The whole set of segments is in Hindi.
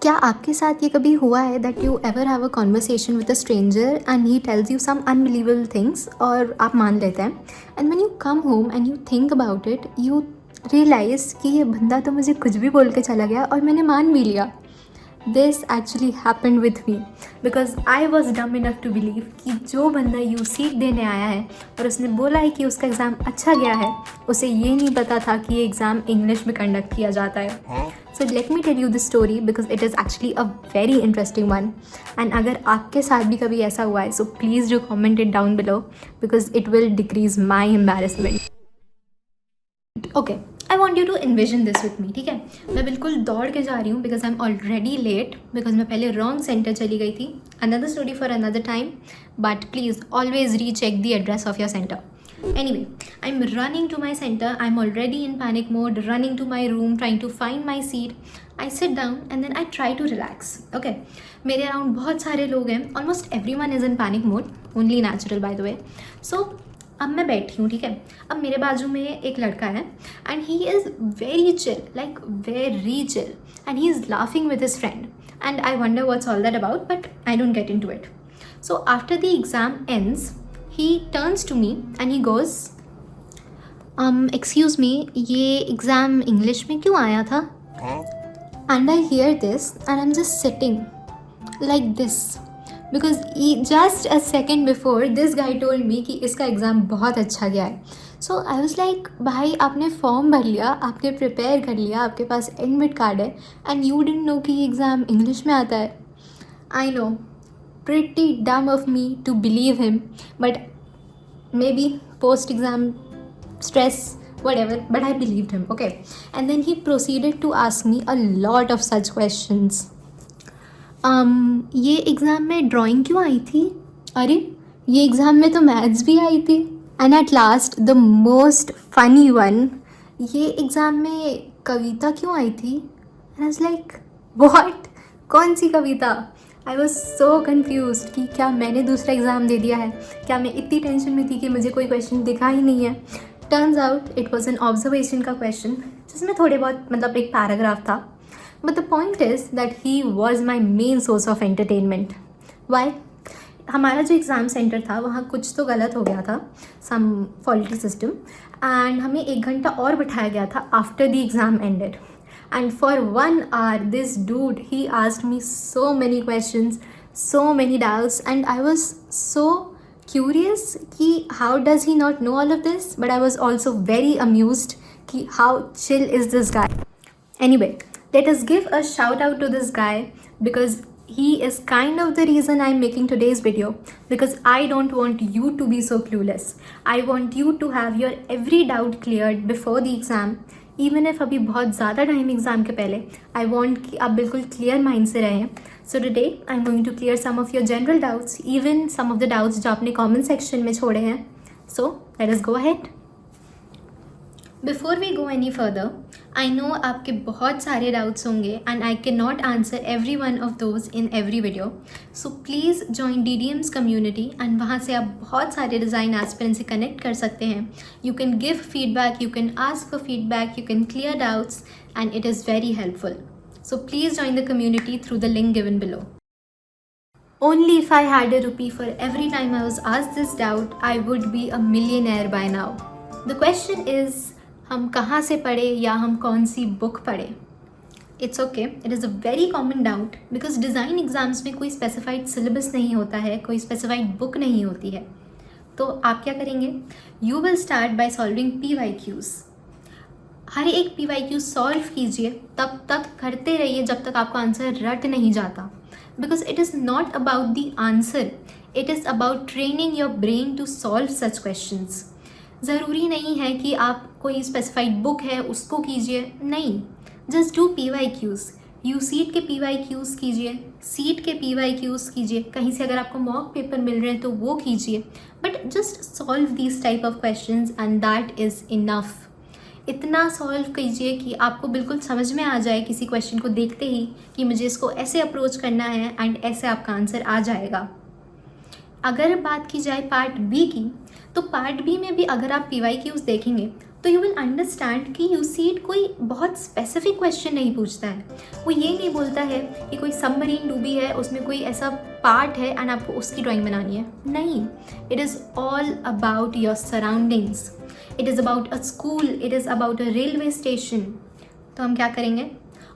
क्या आपके साथ ये कभी हुआ है that you ever have a conversation with a stranger and he tells you some unbelievable things और आप मान लेते हैं and when you come home and you think about it you realise कि ये बंदा तो मुझे कुछ भी बोल के चला गया और मैंने मान भी लिया. This actually happened with me because I was डम इनफ टू बिलीव कि जो बंदा यू सीट देने आया है और उसने बोला है कि उसका एग्ज़ाम अच्छा गया है, उसे ये नहीं पता था कि ये एग्ज़ाम इंग्लिश में कंडक्ट किया जाता है. So let me tell you this story because it is actually a very interesting one. And अगर आपके साथ भी कभी ऐसा हुआ है so please do comment it down below because it will decrease my embarrassment. Okay, I want you to envision this with me. ठीक है, मैं बिल्कुल दौड़ के जा रही हूँ because I am already late because मैं पहले रॉन्ग सेंटर चली गई थी. Another story for another time but please always recheck the address of your centre. Anyway, I'm running to my center. I'm already in panic mode, running to my room, trying to find my seat. I sit down and then I try to relax. Okay, मेरे अराउंड बहुत सारे लोग हैं. Almost everyone is in panic mode. Only natural by the way. So अब मैं बैठी हूँ. ठीक है, अब मेरे बाजू में एक लड़का है and he is very chill, like very chill, and he is laughing with his friend. And I wonder what's all that about, but I don't get into it. So after the exam ends, he turns to me and he goes, excuse me, ये एग्ज़ाम इंग्लिश में क्यों आया था? And I hear this and I'm just sitting like this because just a second before this guy told me कि इसका एग्ज़ाम बहुत अच्छा गया है. So I was like, भाई आपने फॉर्म भर लिया, आपने प्रिपेयर कर लिया, आपके पास एडमिट कार्ड है and you didn't know कि ये एग्ज़ाम इंग्लिश में आता है. I know, pretty dumb of me to believe him, but maybe post exam stress, whatever, but I believed him. Okay, and then he proceeded to ask me a lot of such questions. ये एग्ज़ाम में ड्राइंग क्यों आई थी? अरे ये एग्ज़ाम में तो मैथ्स भी आई थी. And at last the most funny one, ये एग्ज़ाम में कविता क्यों आई थी? And I was like what, कौन सी कविता? आई वॉज सो कन्फ्यूज कि क्या मैंने दूसरा एग्ज़ाम दे दिया है, क्या मैं इतनी टेंशन में थी कि मुझे कोई क्वेश्चन दिखा ही नहीं है. Turns out it was an observation का क्वेश्चन जिसमें थोड़े बहुत मतलब एक पैराग्राफ था. But the point is that he was my main source of entertainment. Why? हमारा जो एग्ज़ाम सेंटर था वहाँ कुछ तो गलत हो गया था, सम फॉल्टी सिस्टम, एंड हमें 1 घंटा और बिठाया गया था after the exam ended. And for 1 hour, this dude, he asked me so many questions, so many doubts, and I was so curious कि how does he not know all of this? But I was also very amused कि how chill is this guy. Anyway, let us give a shout out to this guy because he is kind of the reason I'm making today's video, because I don't want you to be so clueless. I want you to have your every doubt cleared before the exam. Even if अभी बहुत ज़्यादा टाइम एग्ज़ाम के पहले, आई वॉन्ट कि आप बिल्कुल क्लियर माइंड से रहें. So today I am going to clear some of your general doubts, even some of the doubts जो आपने कमेंट सेक्शन में छोड़े हैं. So let us go ahead. Before we go any further, I know आपके बहुत सारे डाउट्स होंगे and I can not answer every one of those in every video. So please join DDM's community and वहाँ से आप बहुत सारे डिज़ाइन एस्पिरेंट्स से कनेक्ट कर सकते हैं. You can give feedback, you can ask for feedback, you can clear doubts and it is very helpful. So please join the community through the link given below. Only if I had a rupee for every time I was asked this doubt, I would be a millionaire by now. The question is, हम कहाँ से पढ़े या हम कौन सी बुक पढ़े? It's okay, it is a very common doubt because design exams में कोई स्पेसिफाइड सिलेबस नहीं होता है, कोई स्पेसिफाइड बुक नहीं होती है. तो आप क्या करेंगे? You will start by solving PYQs. हर एक PYQ सॉल्व कीजिए, तब तक करते रहिए जब तक आपका आंसर रट नहीं जाता. Because it is not about the answer, it is about training your brain to solve such questions. ज़रूरी नहीं है कि आप कोई स्पेसिफाइड बुक है उसको कीजिए, नहीं. Just do PYQs. You seat के PYQs कीजिए, सीट के PYQs कीजिए, कहीं से अगर आपको मॉक पेपर मिल रहे हैं तो वो कीजिए, but just solve these type of questions and that is enough. इतना सॉल्व कीजिए कि आपको बिल्कुल समझ में आ जाए किसी क्वेश्चन को देखते ही कि मुझे इसको ऐसे अप्रोच करना है एंड ऐसे आपका आंसर आ जाएगा. अगर बात की जाए पार्ट बी की, तो पार्ट बी में भी अगर आप PYQs देखेंगे तो यू विल अंडरस्टैंड कि यूसीड कोई बहुत स्पेसिफिक क्वेश्चन नहीं पूछता है। वो ये नहीं बोलता है कि कोई सबमरीन डूबी है, उसमें कोई ऐसा पार्ट है एंड आपको उसकी ड्राइंग बनानी है। नहीं, it is all about your surroundings, it is about a school, it is about a railway station. तो हम क्या करेंगे,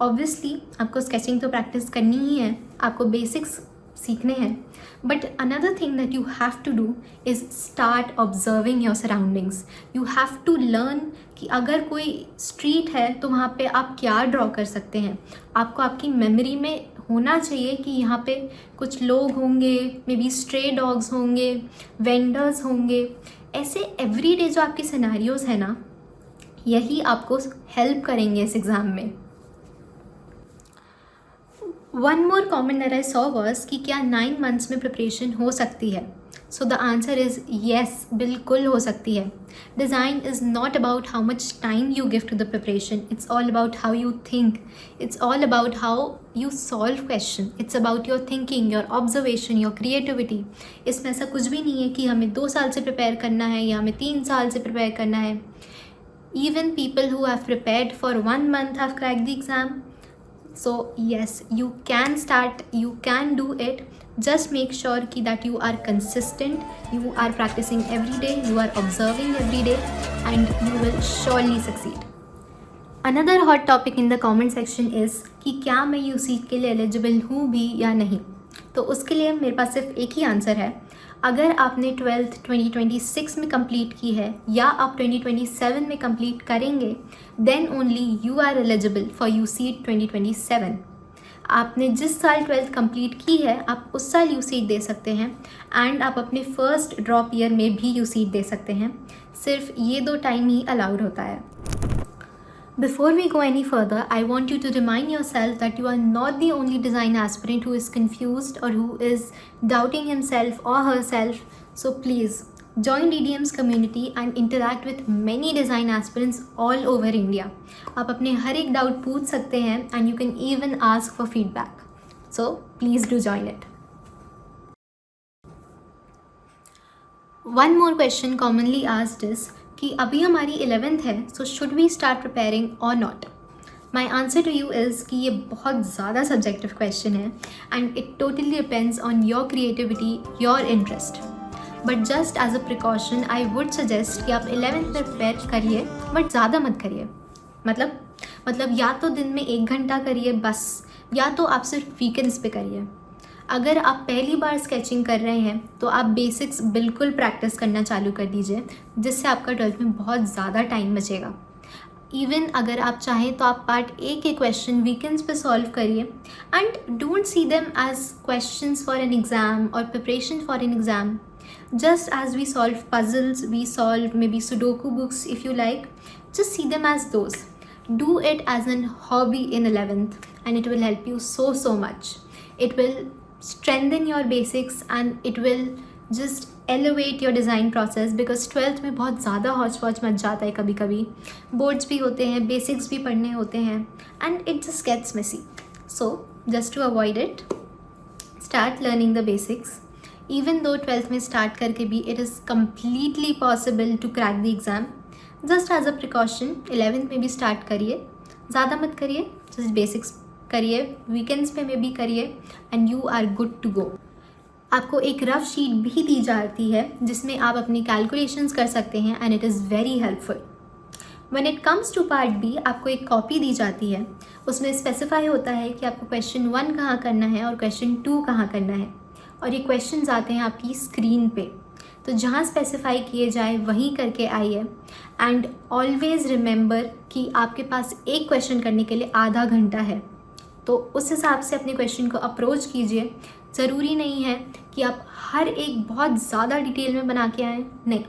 ऑब्वियसली आपको स्केचिंग तो प्रैक्टिस करनी ही है, आपको बेसिक्स सीखने हैं, but another thing that you have to do is start observing your surroundings. You have to learn कि अगर कोई स्ट्रीट है तो वहाँ पे आप क्या ड्रॉ कर सकते हैं। आपको आपकी मेमोरी में होना चाहिए कि यहाँ पे कुछ लोग होंगे, मे बी स्ट्रे डॉग्स होंगे, वेंडर्स होंगे। ऐसे एवरीडे जो आपके सिनेरियोज़ हैं ना, यही आपको हेल्प करेंगे इस एग्ज़ाम में। One more comment that I saw was कि क्या 9 मंथ्स में प्रिपरेशन हो सकती है। So the answer is yes, बिल्कुल हो सकती है। Design is not about how much time you give to the preparation, it's all about how you think, it's all about how you solve question, it's about your thinking, your observation, your creativity. इसमें ऐसा कुछ भी नहीं है कि हमें 2 साल से प्रिपेयर करना है या हमें 3 साल से प्रिपेयर करना है। Even people who have prepared for 1 month have cracked the exam. So yes, you can start, you can do it. Just make sure that you are consistent, you are practicing every day, you are observing every day, and you will surely succeed. Another hot topic in the comment section is कि क्या मैं UCET के लिए एलिजिबल हूँ भी या नहीं। तो उसके लिए मेरे पास सिर्फ एक ही आंसर है। अगर आपने 12th 2026 में कंप्लीट की है या आप 2027 में कंप्लीट करेंगे, then only you are eligible for UCET 2027। आपने जिस साल 12th कंप्लीट की है, आप उस साल UCET दे सकते हैं, एंड आप अपने फर्स्ट ड्रॉप ईयर में भी UCET दे सकते हैं। सिर्फ ये 2 टाइम ही अलाउड होता है। Before we go any further, I want you to remind yourself that you are not the only design aspirant who is confused or who is doubting himself or herself. So please join DDM's community and interact with many design aspirants all over India. आप अपने हर एक डाउट पूछ सकते हैं and you can even ask for feedback. So please do join it. One more question commonly asked is कि अभी हमारी 11th है, so should we start preparing or not. My answer to you is कि ये बहुत ज़्यादा सब्जेक्टिव क्वेश्चन है and it totally depends on your creativity, your interest. But just as a precaution I would suggest कि आप 11th में प्रिपेयर करिए, बट ज़्यादा मत करिए। मतलब या तो दिन में 1 घंटा करिए बस, या तो आप सिर्फ वीकेंड्स पे करिए। अगर आप पहली बार स्केचिंग कर रहे हैं तो आप बेसिक्स बिल्कुल प्रैक्टिस करना चालू कर दीजिए, जिससे आपका 12th में बहुत ज़्यादा टाइम बचेगा। इवन अगर आप चाहें तो आप पार्ट ए के क्वेश्चन वीकेंड्स पे सॉल्व करिए and don't see them as questions for an exam or preparation for an exam. Just as we solve puzzles, we solve maybe Sudoku books if you like, just see them as those. Do it as an hobby in 11th and it will help you so much. It will strengthen your basics and it will just elevate your design process because 12th में बहुत ज़्यादा हौच पौच मच जाता है। कभी कभी बोर्ड्स भी होते हैं, बेसिक्स भी पढ़ने होते हैं and it just gets messy. So just to avoid it, start learning the basics. Even though 12th में start करके भी it is completely possible to crack the exam. Just as a precaution 11th में भी start करिए, ज़्यादा मत करिए, just basics करिए, वीकेंड्स पे में भी करिए and you are good to go. आपको एक रफ शीट भी दी जाती है जिसमें आप अपनी कैलकुलेशंस कर सकते हैं and it is very helpful. When it comes to part B, आपको एक कॉपी दी जाती है, उसमें स्पेसिफाई होता है कि आपको क्वेश्चन 1 कहाँ करना है और क्वेश्चन 2 कहाँ करना है, और ये क्वेश्चन आते हैं आपकी स्क्रीन पे। तो जहाँ स्पेसिफाई किए जाए वहीं करके आइए एंड ऑलवेज़ रिमेंबर कि आपके पास एक क्वेश्चन करने के लिए आधा घंटा है, तो उस हिसाब से अपने क्वेश्चन को अप्रोच कीजिए। ज़रूरी नहीं है कि आप हर एक बहुत ज़्यादा डिटेल में बना के आएँ, नहीं,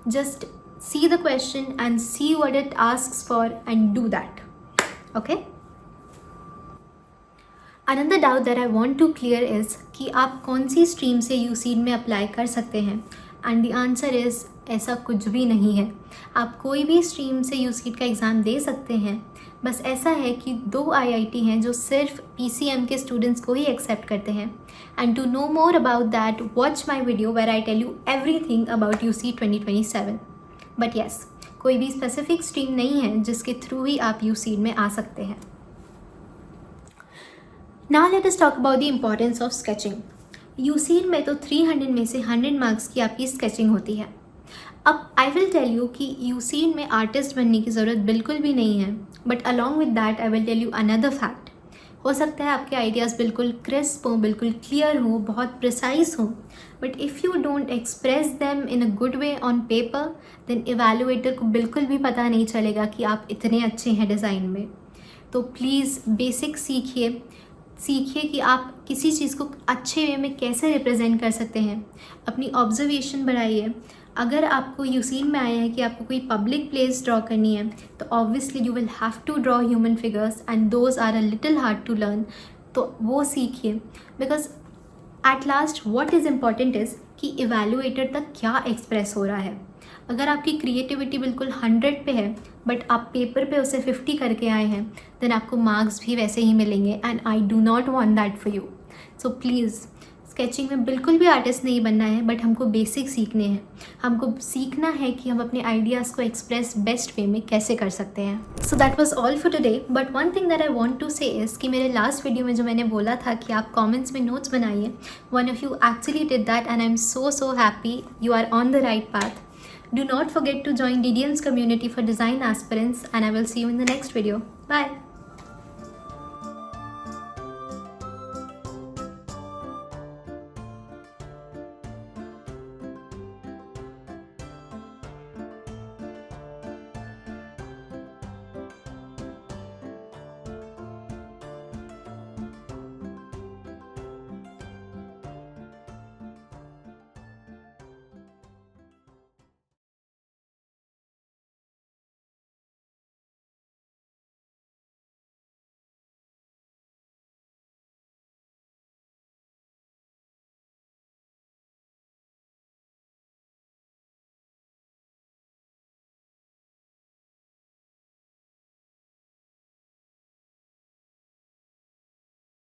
just see the question and see what it asks for and do that. Okay. Another doubt that I want to clear is कि आप कौन सी स्ट्रीम से UCET में अप्लाई कर सकते हैं, एंड द आंसर इज़ ऐसा कुछ भी नहीं है। आप कोई भी स्ट्रीम से यूसीट का एग्ज़ाम दे सकते हैं। बस ऐसा है कि 2 आईआईटी हैं जो सिर्फ पीसीएम के स्टूडेंट्स को ही एक्सेप्ट करते हैं। And to know more about that, watch my video where I tell you everything about UC 2027। But yes, कोई भी स्पेसिफिक स्ट्रीम नहीं है जिसके थ्रू ही आप यूसीट में आ सकते हैं। Now let us talk about the importance of sketching. UCEED में तो 300 में से 100 मार्क्स की आपकी स्केचिंग होती है। अब आई विल टेल यू कि यूसीट में आर्टिस्ट बनने की ज़रूरत बिल्कुल भी नहीं है, but along with that I will tell you another fact. हो सकता है आपके आइडियाज़ बिल्कुल क्रिस्प हों, बिल्कुल क्लियर हों, बहुत प्रिसाइज हों, but if you don't express them in a good way on paper, then evaluator को बिल्कुल भी पता नहीं चलेगा कि आप इतने अच्छे हैं डिज़ाइन में। तो प्लीज़ बेसिक सीखिए कि आप किसी चीज़ को अच्छे वे में कैसे रिप्रेजेंट कर सकते हैं। अपनी ऑब्जर्वेशन बढ़ाइए। अगर आपको यूसीट में आया है कि आपको कोई पब्लिक प्लेस ड्रॉ करनी है, तो obviously you will have to draw human figures and those are a little hard to learn. तो वो सीखिए, because at last what is important is कि इवैल्यूएटर तक क्या एक्सप्रेस हो रहा है। अगर आपकी क्रिएटिविटी बिल्कुल 100 पे है बट आप पेपर पे उसे 50 करके आए हैं, देन आपको मार्क्स भी वैसे ही मिलेंगे and I do not want that for you. So please, sketching में बिल्कुल भी आर्टिस्ट नहीं बनना है, बट हमको बेसिक सीखने हैं। हमको सीखना है कि हम अपने आइडियाज़ को एक्सप्रेस बेस्ट वे में कैसे कर सकते हैं। So that was all for today, but one thing that I want to say is कि मेरे लास्ट वीडियो में जो मैंने बोला था कि आप कमेंट्स में नोट्स बनाइए, one of you actually did that and I am so happy. You are on the right path. Do not forget to join DDM's community for design aspirants, and I will see you in the next video. Bye.